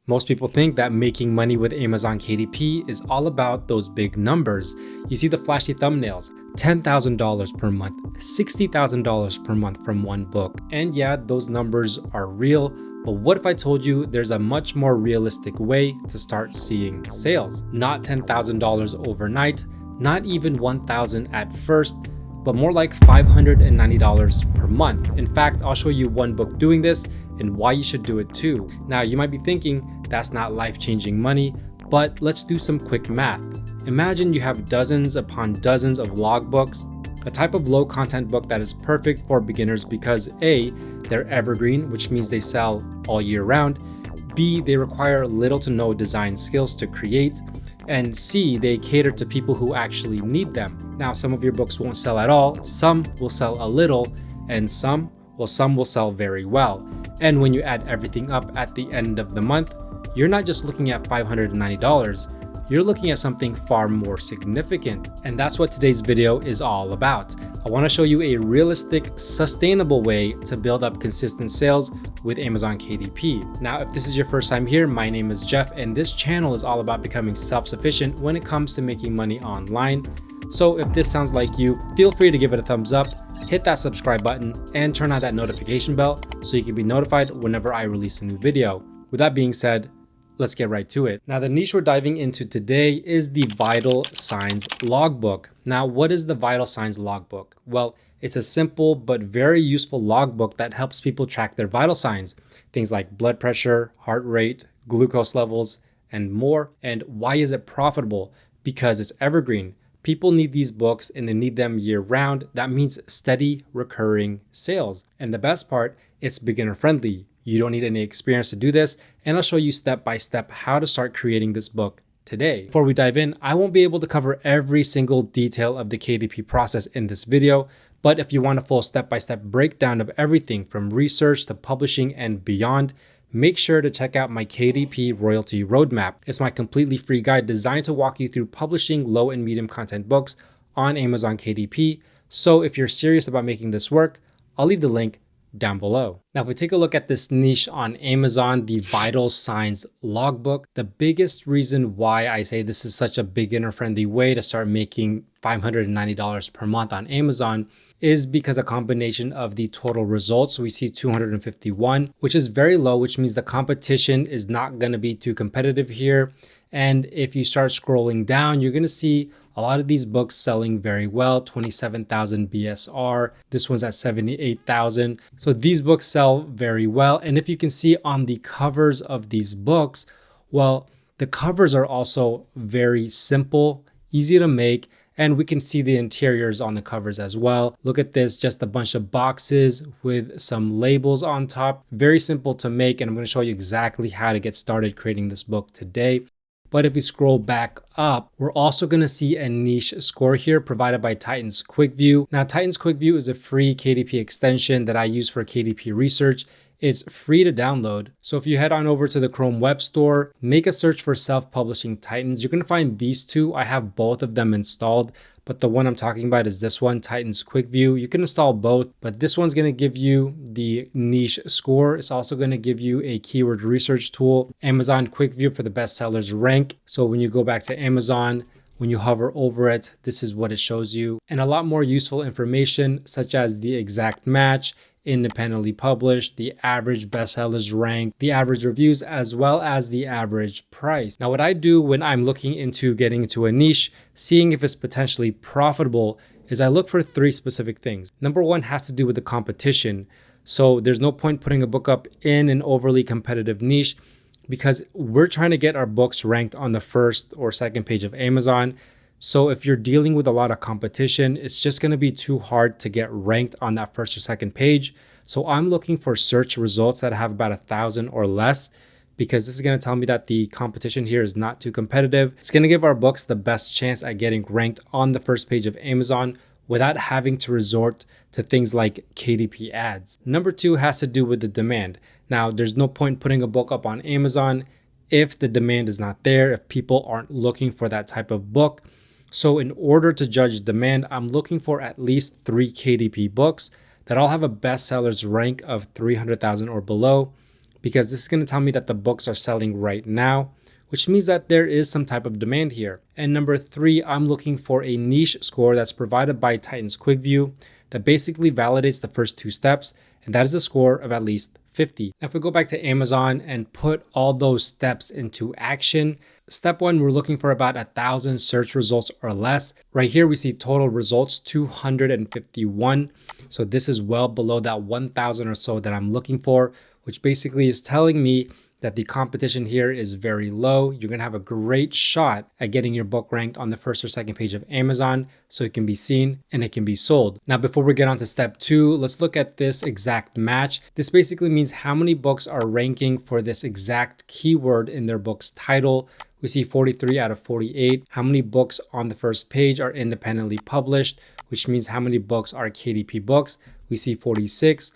Most people think that making money with Amazon KDP is all about those big numbers. You see the flashy thumbnails, $10,000 per month, $60,000 per month from one book. And yeah, those numbers are real, but what if I told you there's a much more realistic way to start seeing sales? Not $10,000 overnight, not even $1,000 at first, but more like $590 per month. In fact, I'll show you one book doing this and why you should do it too. Now, you might be thinking that's not life-changing money, but let's do some quick math. Imagine you have dozens upon dozens of logbooks, a type of low content book that is perfect for beginners because A, they're evergreen, which means they sell all year round. B, they require little to no design skills to create. And C, they cater to people who actually need them. Now, some of your books won't sell at all, some will sell a little, and some will sell very well. And when you add everything up at the end of the month, you're not just looking at $590, you're looking at something far more significant. And that's what today's video is all about. I want to show you a realistic, sustainable way to build up consistent sales with Amazon KDP. Now, if this is your first time here, my name is Jeff, and this channel is all about becoming self-sufficient when it comes to making money online. So if this sounds like you, feel free to give it a thumbs up, hit that subscribe button, and turn on that notification bell so you can be notified whenever I release a new video. With that being said, let's get right to it. Now, the niche we're diving into today is the vital signs logbook. Now, what is the vital signs logbook? Well, it's a simple but very useful logbook that helps people track their vital signs, things like blood pressure, heart rate, glucose levels, and more. And why is it profitable? Because it's evergreen. People need these books and they need them year round. That means steady, recurring sales. And the best part, it's beginner friendly. You don't need any experience to do this, and I'll show you step by step how to start creating this book today. Before we dive in, I won't be able to cover every single detail of the KDP process in this video, but if you want a full step-by-step breakdown of everything from research to publishing and beyond, make sure to check out my KDP Royalty Roadmap. It's my completely free guide designed to walk you through publishing low and medium content books on Amazon KDP. So if you're serious about making this work, I'll leave the link down below. Now, if we take a look at this niche on Amazon, the vital signs logbook, the biggest reason why I say this is such a beginner friendly way to start making $590 per month on Amazon is because a combination of the total results. We see 251, which is very low, which means the competition is not going to be too competitive here. And if you start scrolling down, you're going to see a lot of these books selling very well, 27,000 BSR. This one's at 78,000. So these books sell very well. And if you can see on the covers of these books, well, the covers are also very simple, easy to make, and we can see the interiors on the covers as well. Look at this, just a bunch of boxes with some labels on top. Very simple to make, and I'm going to show you exactly how to get started creating this book today. But if we scroll back up, we're also going to see a niche score here provided by Titan's Quick View. Now, Titan's Quick View is a free KDP extension that I use for KDP research. It's free to download. So if you head on over to the Chrome Web Store, make a search for self-publishing Titans, you're going to find these two. I have both of them installed, but the one I'm talking about is this one, Titan's Quick View. You can install both, but this one's going to give you the niche score. It's also going to give you a keyword research tool, Amazon Quick View for the bestsellers rank. So when you go back to Amazon, when you hover over it, this is what it shows you. And a lot more useful information, such as the exact match, independently published, the average bestsellers rank, the average reviews, as well as the average price. Now, what I do when I'm looking into getting into a niche, seeing if it's potentially profitable, is I look for three specific things. Number one has to do with the competition. So there's no point putting a book up in an overly competitive niche because we're trying to get our books ranked on the first or second page of Amazon. So if you're dealing with a lot of competition, it's just going to be too hard to get ranked on that first or second page. So I'm looking for search results that have about 1,000 or less, because this is going to tell me that the competition here is not too competitive. It's going to give our books the best chance at getting ranked on the first page of Amazon without having to resort to things like KDP ads. Number two has to do with the demand. Now, there's no point putting a book up on Amazon if the demand is not there, if people aren't looking for that type of book. So in order to judge demand, I'm looking for at least 3 KDP books that all have a bestsellers rank of 300,000 or below. because this is going to tell me that the books are selling right now, which means that there is some type of demand here. And number 3, I'm looking for a niche score that's provided by Titan's Quick View that basically validates the first 2 steps, and that is a score of at least 50. Now, if we go back to Amazon and put all those steps into action, step 1, we're looking for about 1,000 search results or less. Right here, we see total results 251. So this is well below that 1,000 or so that I'm looking for, which basically is telling me that the competition here is very low. You're gonna have a great shot at getting your book ranked on the first or second page of Amazon so it can be seen and it can be sold. Now, before we get on to step 2, let's look at this exact match. This basically means how many books are ranking for this exact keyword in their book's title. We see 43 out of 48. How many books on the first page are independently published, which means how many books are KDP books. We see 46.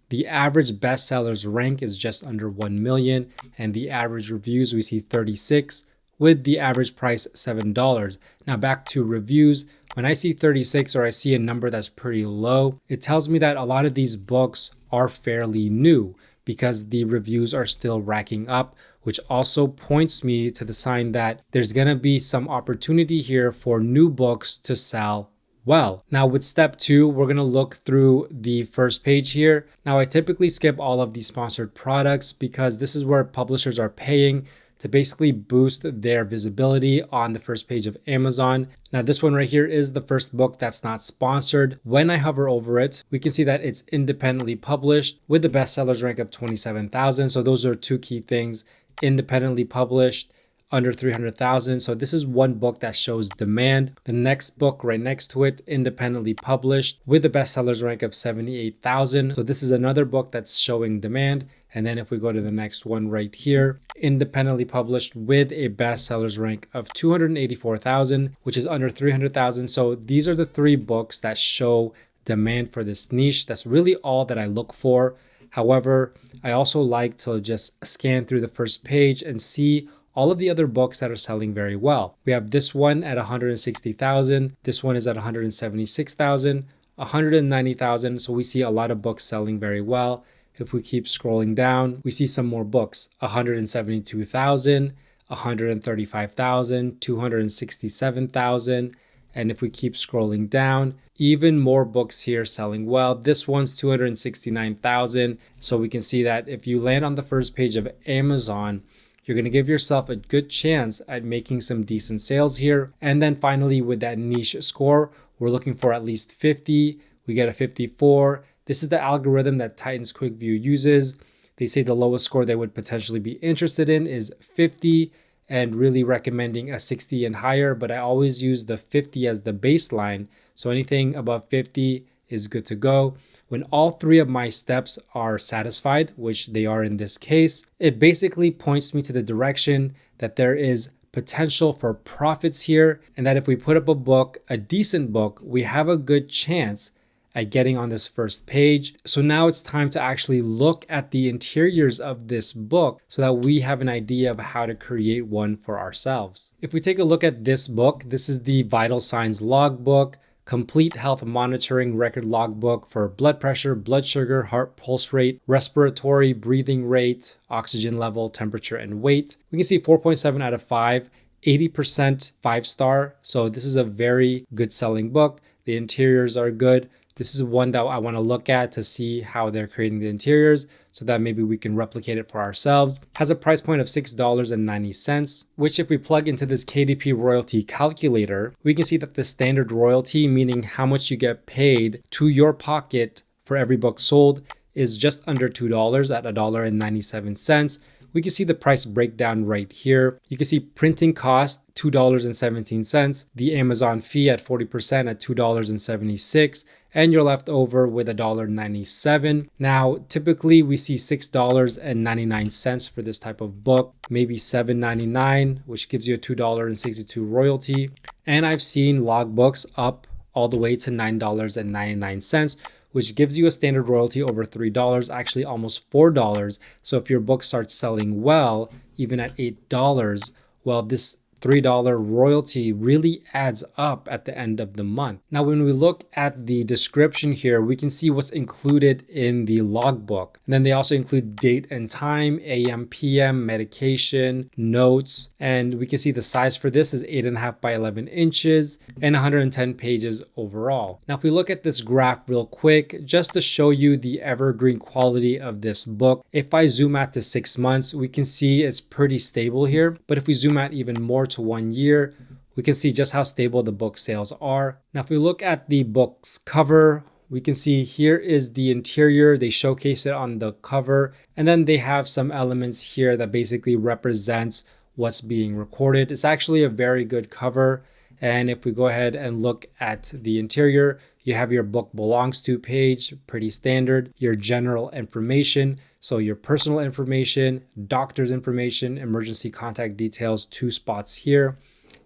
The average bestsellers rank is just under 1 million, and the average reviews, we see 36, with the average price $7. Now back to reviews, when I see 36 or I see a number that's pretty low, it tells me that a lot of these books are fairly new because the reviews are still racking up, which also points me to the sign that there's gonna be some opportunity here for new books to sell well. Now with step 2, we're gonna look through the first page here. Now I typically skip all of these sponsored products because this is where publishers are paying to basically boost their visibility on the first page of Amazon. Now this one right here is the first book that's not sponsored. When I hover over it, we can see that it's independently published with the bestsellers rank of 27,000. So those are 2 key things: independently published, under 300,000. So this is one book that shows demand. The next book right next to it, independently published with a bestsellers rank of 78,000. So this is another book that's showing demand. And then if we go to the next one right here, independently published with a bestsellers rank of 284,000, which is under 300,000. So these are the 3 books that show demand for this niche. That's really all that I look for. However, I also like to just scan through the first page and see all of the other books that are selling very well. We have this one at 160,000. This one is at 176,000, 190,000. So we see a lot of books selling very well. If we keep scrolling down, we see some more books: 172,000, 135,000, 267,000. And if we keep scrolling down, even more books here selling well. This one's 269,000. So we can see that if you land on the first page of Amazon, you're going to give yourself a good chance at making some decent sales here. And then finally, with that niche score, we're looking for at least 50. We get a 54. This is the algorithm that Titan's Quick View uses. They say the lowest score they would potentially be interested in is 50, and really recommending a 60 and higher, but I always use the 50 as the baseline. So anything above 50 is good to go. When all 3 of my steps are satisfied, which they are in this case, it basically points me to the direction that there is potential for profits here, and that if we put up a book, a decent book, we have a good chance at getting on this first page. So now it's time to actually look at the interiors of this book so that we have an idea of how to create one for ourselves. If we take a look at this book, this is the Vital Signs Logbook, complete health monitoring record logbook for blood pressure, blood sugar, heart pulse rate, respiratory, breathing rate, oxygen level, temperature, and weight. We can see 4.7 out of 5, 80% 5-star. So this is a very good selling book. The interiors are good. This is one that I want to look at to see how they're creating the interiors so that maybe we can replicate it for ourselves. Has a price point of $6.90, which if we plug into this KDP royalty calculator, we can see that the standard royalty, meaning how much you get paid to your pocket for every book sold, is just under $2 at $1.97. We can see the price breakdown right here. You can see printing cost, $2.17, the Amazon fee at 40% at $2.76, and you're left over with $1.97. Now, typically we see $6.99 for this type of book, maybe $7.99, which gives you a $2.62 royalty. And I've seen logbooks up all the way to $9.99, which gives you a standard royalty over $3, actually almost $4. So if your book starts selling well, even at $8, well, this $3 royalty really adds up at the end of the month. Now, when we look at the description here, we can see what's included in the logbook. And then they also include date and time, AM, PM, medication, notes, and we can see the size for this is 8.5 by 11 inches and 110 pages overall. Now, if we look at this graph real quick, just to show you the evergreen quality of this book, if I zoom out to 6 months, we can see it's pretty stable here. But if we zoom out even more to 1 year, we can see just how stable the book sales are. Now, if we look at the book's cover, we can see here is the interior. They showcase it on the cover, and then they have some elements here that basically represents what's being recorded. It's actually a very good cover. And if we go ahead and look at the interior, you have your book belongs to page, pretty standard, your general information, so your personal information, doctor's information, emergency contact details, 2 spots here,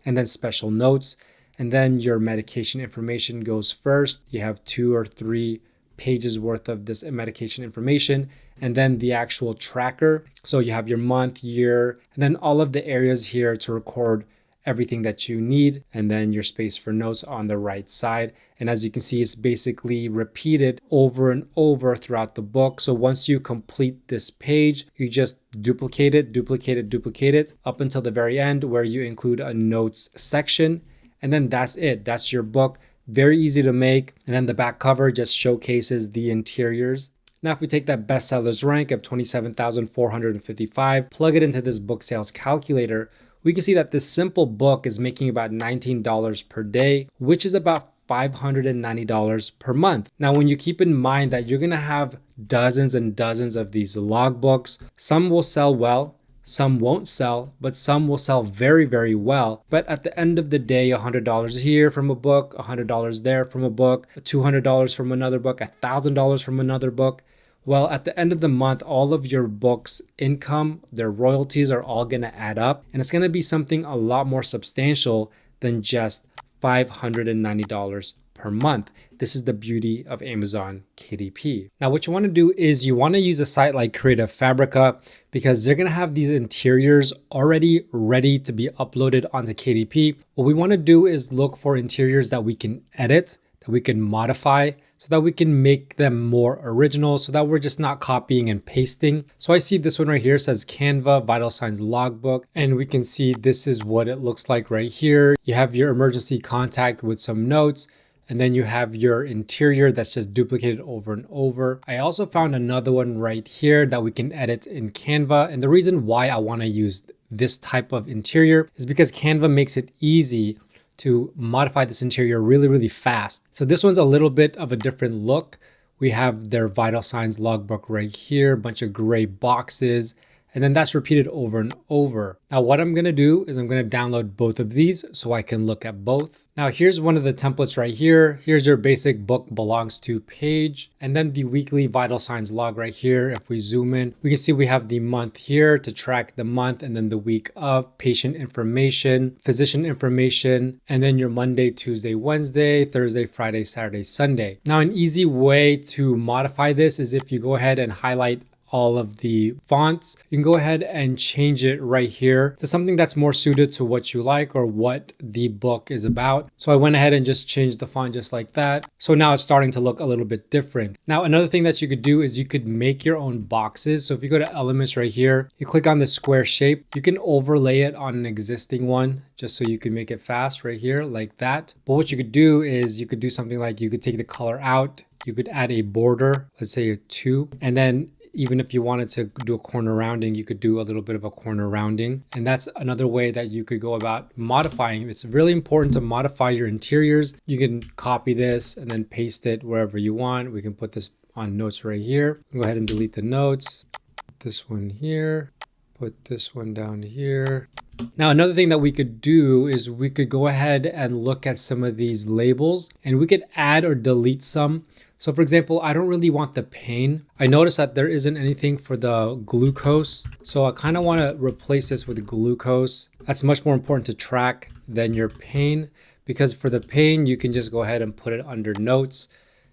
and then special notes. And then your medication information goes first. You have 2 or 3 pages worth of this medication information, and then the actual tracker. So you have your month, year, and then all of the areas here to record everything that you need, and then your space for notes on the right side. And as you can see, it's basically repeated over and over throughout the book. So once you complete this page, you just duplicate it up until the very end where you include a notes section. And then that's it. That's your book. Very easy to make. And then the back cover just showcases the interiors. Now, if we take that bestsellers rank of 27,455, plug it into this book sales calculator, we can see that this simple book is making about $19 per day, which is about $590 per month. Now, when you keep in mind that you're gonna have dozens and dozens of these logbooks, some will sell well, some won't sell, but some will sell very, very well. But at the end of the day, $100 here from a book, $100 there from a book, $200 from another book, $1,000 from another book. Well, at the end of the month, all of your books' income, their royalties are all going to add up. And it's going to be something a lot more substantial than just $590 per month. This is the beauty of Amazon KDP. Now, what you want to do is you want to use a site like Creative Fabrica because they're going to have these interiors already ready to be uploaded onto KDP. What we want to do is look for interiors that we can edit, that we can modify, so that we can make them more original, so that we're just not copying and pasting. So I see this one right here says Canva Vital Signs Logbook, and we can see this is what it looks like right here. You have your emergency contact with some notes, and then you have your interior that's just duplicated over and over. I also found another one right here that we can edit in Canva. And the reason why I want to use this type of interior is because Canva makes it easy to modify this interior really, really fast. So this one's a little bit of a different look. We have their Vital Signs Logbook right here, a bunch of gray boxes, and then that's repeated over and over. Now, what I'm gonna do is I'm gonna download both of these so I can look at both. Now, here's one of the templates right here. Here's your basic book belongs to page, and then the weekly Vital Signs log right here. If we zoom in, we can see we have the month here to track the month, and then the week of, patient information, physician information, and then your Monday, Tuesday, Wednesday, Thursday, Friday, Saturday, Sunday. Now, an easy way to modify this is if you go ahead and highlight all of the fonts, you can go ahead and change it right here to something that's more suited to what you like or what the book is about. So I went ahead and just changed the font just like that. So now it's starting to look a little bit different. Now, another thing that you could do is you could make your own boxes. So if you go to elements right here, you click on the square shape, you can overlay it on an existing one just so you can make it fast right here like that. But what you could do is you could do something like you could take the color out, you could add a border, let's say a 2, and then even if you wanted to do a corner rounding, you could do a little bit of a corner rounding. And that's another way that you could go about modifying. It's really important to modify your interiors. You can copy this and then paste it wherever you want. We can put this on notes right here. Go ahead and delete the notes. Put this one here, put this one down here. Now, another thing that we could do is we could go ahead and look at some of these labels and we could add or delete some. So for example, I don't really want the pain. I noticed that there isn't anything for the glucose. So I kind of want to replace this with glucose. That's much more important to track than your pain, because for the pain, you can just go ahead and put it under notes.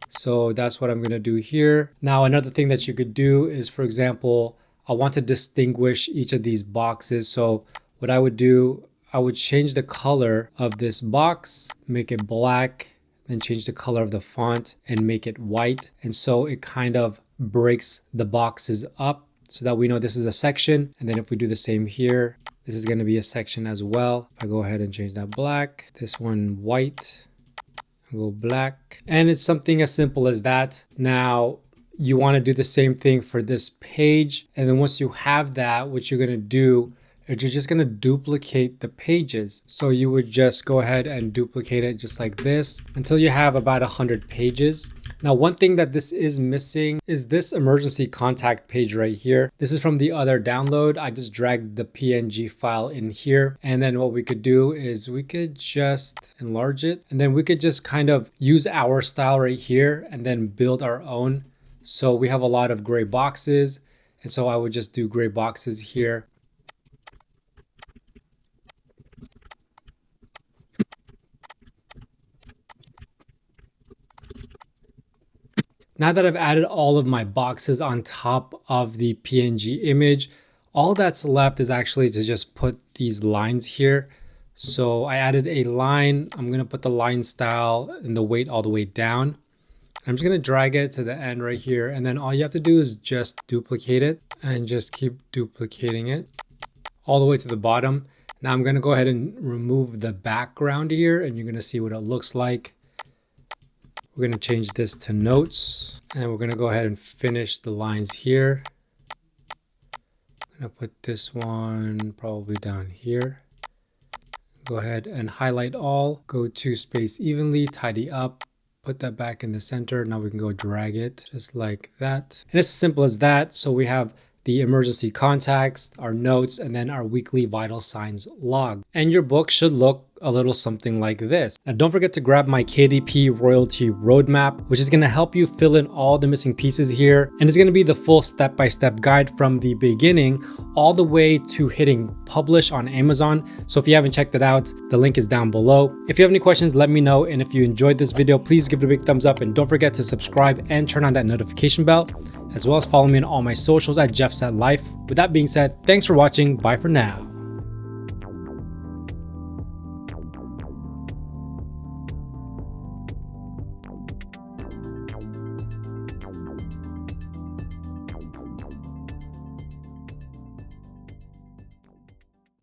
So that's what I'm going to do here. Now, another thing that you could do is, for example, I want to distinguish each of these boxes. So what I would do, I would change the color of this box, make it black, then change the color of the font and make it white. And so it kind of breaks the boxes up so that we know this is a section. And then if we do the same here, this is going to be a section as well. If I go ahead and change that black, this one white, go black. And it's something as simple as that. Now, you want to do the same thing for this page. And then once you have that, what you're going to do is you're just going to duplicate the pages. So you would just go ahead and duplicate it just like this until you have about 100 pages. Now, one thing that this is missing is this emergency contact page right here. This is from the other download. I just dragged the PNG file in here. And then what we could do is we could just enlarge it. And then we could just kind of use our style right here and then build our own. So we have a lot of gray boxes. And so I would just do gray boxes here. Now that I've added all of my boxes on top of the PNG image, all that's left is actually to just put these lines here. So I added a line. I'm going to put the line style and the weight all the way down. I'm just going to drag it to the end right here. And then all you have to do is just duplicate it and just keep duplicating it all the way to the bottom. Now I'm going to go ahead and remove the background here and you're going to see what it looks like. We're going to change this to notes and we're going to go ahead and finish the lines here. I'm going to put this one probably down here. Go ahead and highlight all, go to space evenly, tidy up, put that back in the center. Now we can go drag it just like that. And it's as simple as that. So we have the emergency contacts, our notes, and then our weekly vital signs log. And your book should look a little something like this. Now don't forget to grab my KDP royalty roadmap, which is going to help you fill in all the missing pieces here. And it's going to be the full step-by-step guide from the beginning all the way to hitting publish on Amazon. So if you haven't checked it out, the link is down below. If you have any questions, let me know. And if you enjoyed this video, please give it a big thumbs up and don't forget to subscribe and turn on that notification bell, as well as follow me on all my socials at JeffSetLife. With that being said, thanks for watching. Bye for now.